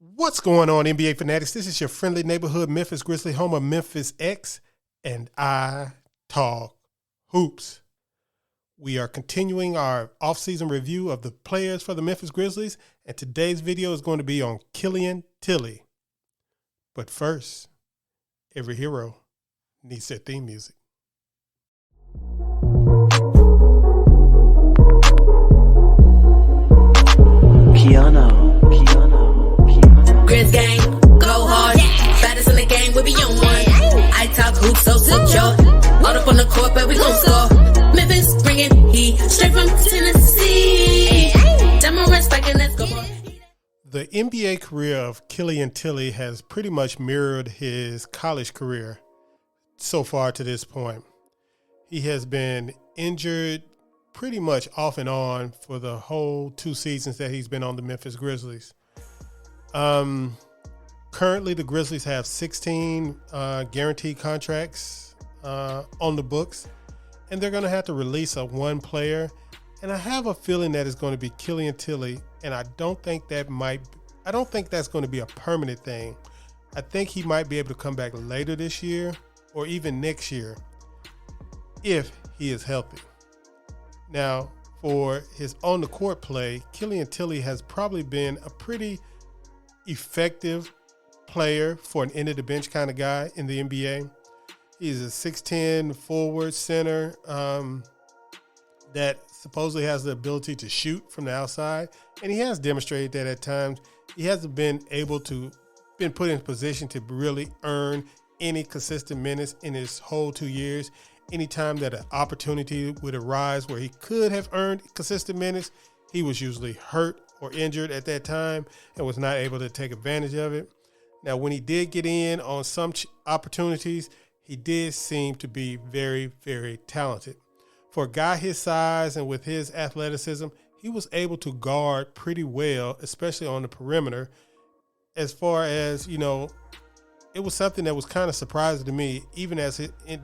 What's going on, NBA fanatics? This is your friendly neighborhood Memphis Grizzlies, home of Memphis X, and I talk hoops. We are continuing our offseason review of the players for the Memphis Grizzlies, and today's video is going to be on Killian Tillie. But first, every hero needs their theme music. KeyAno. Grizz gang, go hard. Baddest in the game, we be on one. I talk hoops, so secure. All up on the court, but we gon' score. Memphis bringing heat straight from Tennessee. Demo respect and let's go. The NBA career of Killian Tillie has pretty much mirrored his college career so far to this point. He has been injured pretty much off and on for the whole 2 seasons that he's been on the Memphis Grizzlies. Currently, the Grizzlies have 16 guaranteed contracts on the books, and they're going to have to release one player. And I have a feeling that it's going to be Killian Tillie, and I don't think that's going to be a permanent thing. I think he might be able to come back later this year or even next year if he is healthy. Now, for his on-the-court play, Killian Tillie has probably been a pretty effective player for an end-of-the-bench kind of guy in the NBA. He's a 6'10 forward center that supposedly has the ability to shoot from the outside, and he has demonstrated that at times. He hasn't been put in position to really earn any consistent minutes in his whole 2 years. Anytime that an opportunity would arise where he could have earned consistent minutes, he was usually hurt or injured at that time and was not able to take advantage of it. Now, when he did get in on some opportunities, he did seem to be very, very talented. For a guy his size and with his athleticism, he was able to guard pretty well, especially on the perimeter. As far as, it was something that was kind of surprising to me, even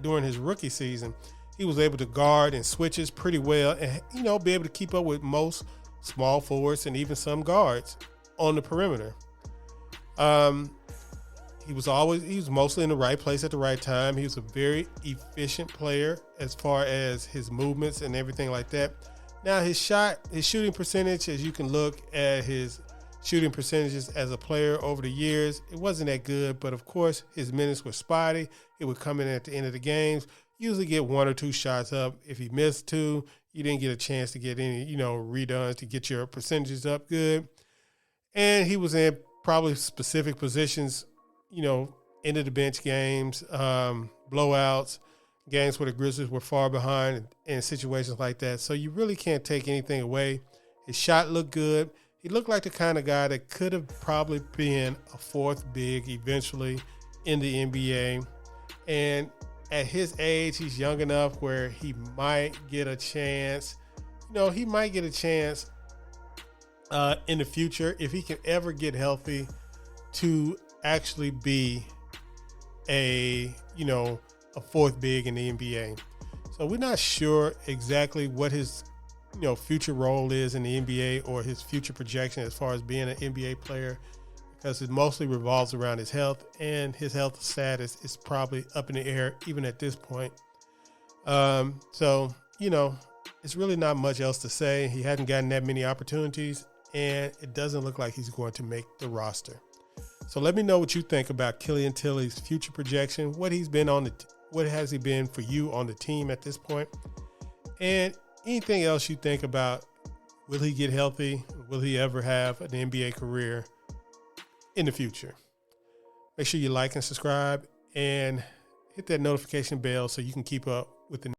during his rookie season. He was able to guard and switches pretty well and, be able to keep up with most small forwards and even some guards on the perimeter. He was mostly in the right place at the right time. He was a very efficient player as far as his movements and everything like that. Now, his shooting percentage, as you can look at his shooting percentages as a player over the years, it wasn't that good, but of course his minutes were spotty. It would come in at the end of the games, usually get 1 or 2 shots up. If he missed 2, you didn't get a chance to get any, redones to get your percentages up good. And he was in probably specific positions, end of the bench games, blowouts, games where the Grizzlies were far behind and situations like that. So you really can't take anything away. His shot looked good. He looked like the kind of guy that could have probably been a 4th big eventually in the NBA. And at his age, he's young enough where he might get a chance. He might get a chance in the future if he can ever get healthy to actually be a 4th big in the NBA. So we're not sure exactly what his future role is in the NBA or his future projection as far as being an NBA player, because it mostly revolves around his health, and his health status is probably up in the air even at this point. So it's really not much else to say. He hadn't gotten that many opportunities, and it doesn't look like he's going to make the roster. So let me know what you think about Killian Tillie's future projection. What has he been for you on the team at this point? And anything else you think about, will he get healthy? Will he ever have an NBA career in the future? Make sure you like and subscribe and hit that notification bell so you can keep up with the